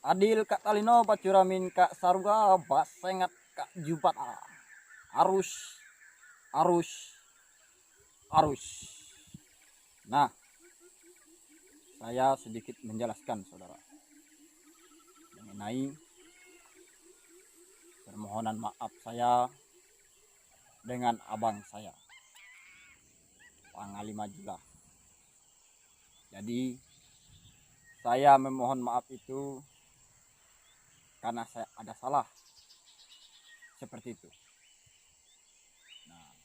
Adil Kak Talino Pacuramin Kak Saruga Basengat Kak Jupat arus arus arus. Nah, saya sedikit menjelaskan saudara mengenai permohonan maaf saya dengan abang saya Pangali Majulah. Jadi saya memohon maaf itu karena saya ada salah seperti itu. Nah,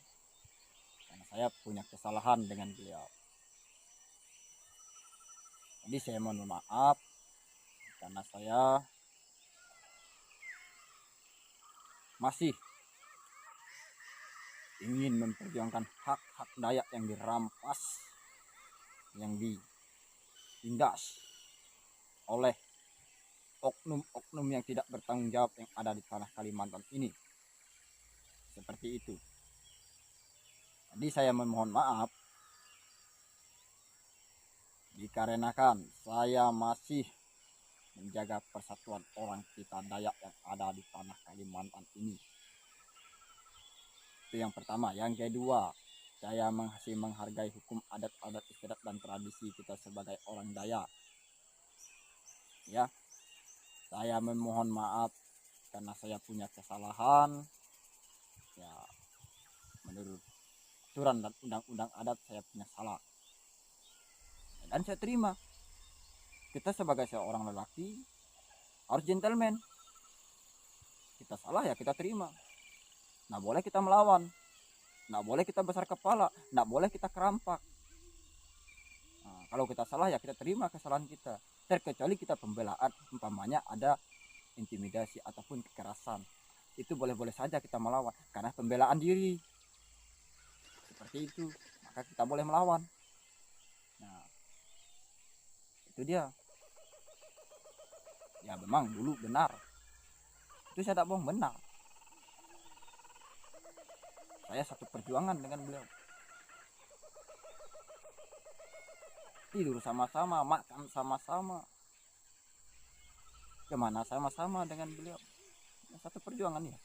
karena saya punya kesalahan dengan beliau. Jadi saya mohon maaf karena saya masih ingin memperjuangkan hak-hak Dayak yang dirampas, yang ditindas oleh oknum-oknum yang tidak bertanggung jawab yang ada di tanah Kalimantan ini. Seperti itu. Jadi saya memohon maaf dikarenakan saya masih menjaga persatuan orang kita Dayak yang ada di tanah Kalimantan ini. Itu yang pertama. Yang kedua, saya masih menghargai hukum adat istiadat dan tradisi kita sebagai orang Dayak. Ya, saya memohon maaf karena saya punya kesalahan. Ya, menurut aturan dan undang-undang adat saya punya salah. Dan saya terima. Kita sebagai seorang lelaki harus gentleman. Kita salah ya kita terima. Nggak boleh kita melawan, nggak boleh kita besar kepala, nggak boleh kita kerampak. Nah, kalau kita salah ya kita terima kesalahan kita, terkecuali kita pembelaan, umpamanya ada intimidasi ataupun kekerasan, itu boleh-boleh saja kita melawan karena pembelaan diri seperti itu, maka kita boleh melawan. Nah, itu dia. Ya memang dulu benar, itu saya tak bohong, benar. Saya satu perjuangan dengan beliau, tidur sama-sama, makan sama-sama, kemana sama-sama dengan beliau. Satu perjuangan ya,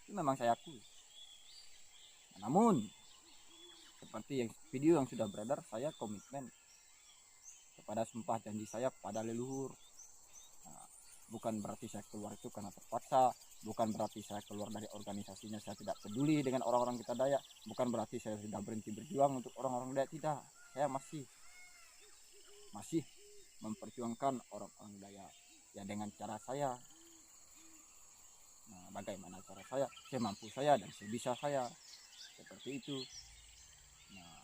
itu memang saya akui. Namun seperti yang video yang sudah beredar, saya komitmen kepada sumpah janji saya pada leluhur. Nah, bukan berarti saya keluar itu karena terpaksa, bukan berarti saya keluar dari organisasinya saya tidak peduli dengan orang-orang kita Dayak, bukan berarti saya sudah berhenti berjuang untuk orang-orang Dayak, tidak. Saya masih memperjuangkan orang-orang Dayak ya dengan cara saya. Nah, bagaimana cara saya? Semampu saya dan sebisa saya, seperti itu. Nah,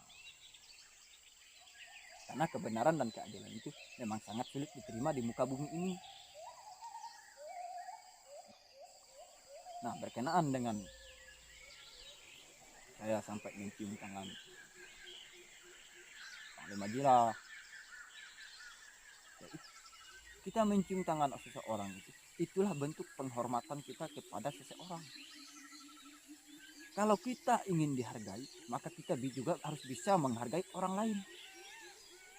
karena kebenaran dan keadilan itu memang sangat sulit diterima di muka bumi ini. Nah, berkenaan dengan saya sampai mencium tangan Panglima Majulah, ya, kita mencium tangan seseorang itulah bentuk penghormatan kita kepada seseorang. Kalau kita ingin dihargai, maka kita juga harus bisa menghargai orang lain.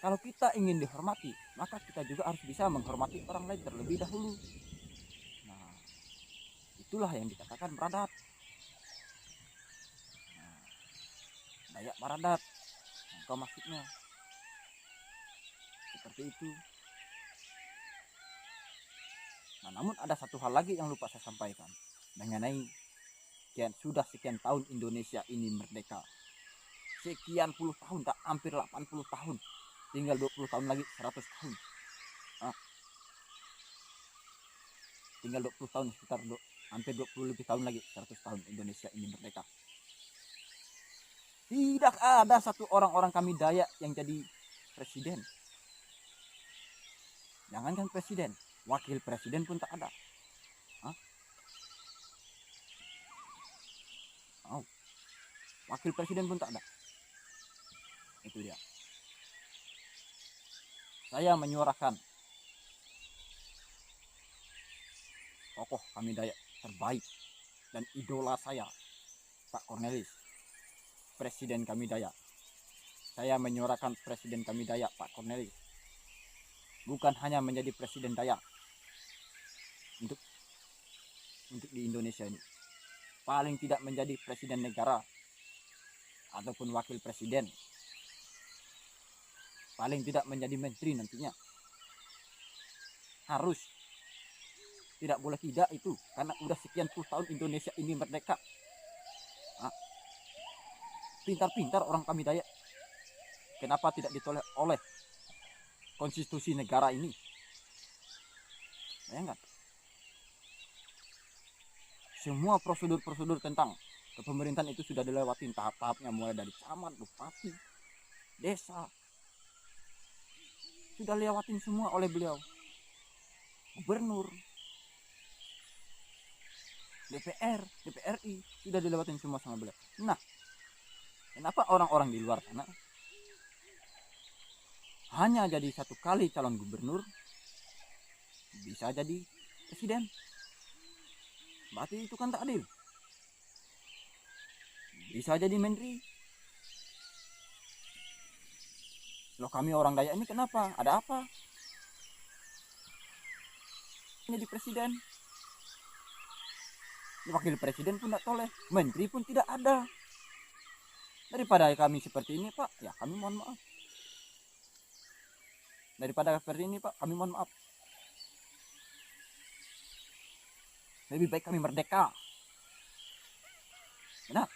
Kalau kita ingin dihormati, maka kita juga harus bisa menghormati orang lain terlebih dahulu. Nah, itulah yang dikatakan beradat. Nah, Dayak beradat, engkau maksudnya seperti itu. Nah, namun ada satu hal lagi yang lupa saya sampaikan mengenai sekian tahun Indonesia ini merdeka. Sekian puluh tahun, tak hampir 80 tahun. Tinggal 20 tahun lagi 100 tahun. Nah, tinggal 20 tahun, sekitar hampir 20 lebih tahun lagi 100 tahun Indonesia ini merdeka. Tidak ada satu orang kami Dayak yang jadi presiden. Jangankan presiden, wakil presiden pun tak ada. Oh, wakil presiden pun tak ada. Itu dia. Saya menyuarakan tokoh kami Dayak terbaik dan idola saya, Pak Cornelis, presiden kami Dayak. Saya menyuarakan presiden kami Dayak, Pak Cornelis, bukan hanya menjadi presiden Dayak, untuk di Indonesia ini. Paling tidak menjadi presiden negara ataupun wakil presiden, paling tidak menjadi menteri nantinya. Harus, tidak boleh tidak itu, karena udah sekian puluh tahun Indonesia ini merdeka. Pintar-pintar orang kami Dayak, kenapa tidak ditolak oleh konstitusi negara ini? Bayangkan, semua prosedur-prosedur tentang kepemerintahan itu sudah dilewatin tahap-tahapnya, mulai dari camat, bupati, desa, sudah lewatin semua oleh beliau. Gubernur, DPR, DPRI sudah dilewatin semua sama beliau. Nah, kenapa orang-orang di luar sana hanya jadi satu kali calon gubernur bisa jadi presiden? Berarti itu kan tak adil. Bisa jadi menteri. Loh, kami orang Dayak ini kenapa? Ada apa? Jadi presiden. Wakil presiden pun tidak toleh. Menteri pun tidak ada. Daripada kami seperti ini, Pak, ya kami mohon maaf. Daripada seperti ini, Pak, kami mohon maaf. Lebih baik kami merdeka. Benar?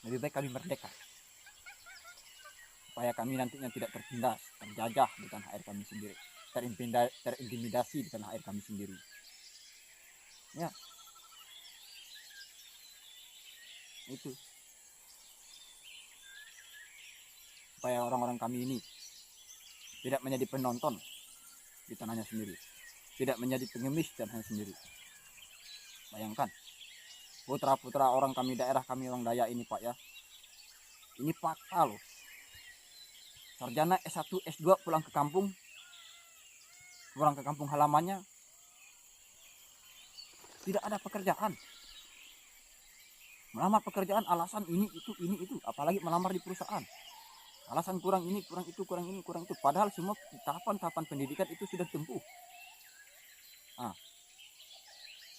Lebih baik kami merdeka. Supaya kami nantinya tidak tertindas, terjajah di tanah air kami sendiri. Terintimidasi di tanah air kami sendiri. Ya. Itu. Supaya orang-orang kami ini tidak menjadi penonton di tanahnya sendiri. Tidak menjadi pengemis di tanahnya sendiri. Bayangkan, putra-putra orang kami, daerah kami orang Dayak ini, Pak, ya. Ini fakta loh. Sarjana S1, S2 pulang ke kampung halamannya, tidak ada pekerjaan. Melamar pekerjaan alasan ini itu, apalagi melamar di perusahaan. Alasan kurang ini, kurang itu. Padahal semua tahapan pendidikan itu sudah tempuh.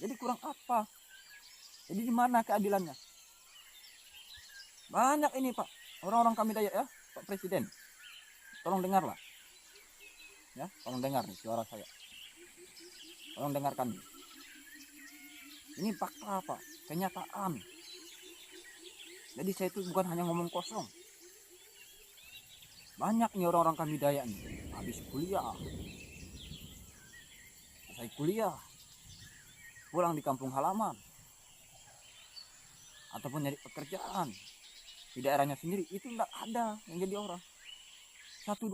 Jadi kurang apa? Jadi di mana keadilannya? Banyak ini, Pak, orang-orang kami Dayak, ya, Pak Presiden. Tolong dengarlah. Ya, tolong dengar nih suara saya. Tolong dengarkan. Ini fakta, Pak, kenyataan. Jadi saya itu bukan hanya ngomong kosong. Banyak nih orang-orang kami Dayak nih, habis kuliah, selesai kuliah, pulang di kampung halaman, ataupun nyari pekerjaan di daerahnya sendiri, itu enggak ada yang jadi orang. 1-2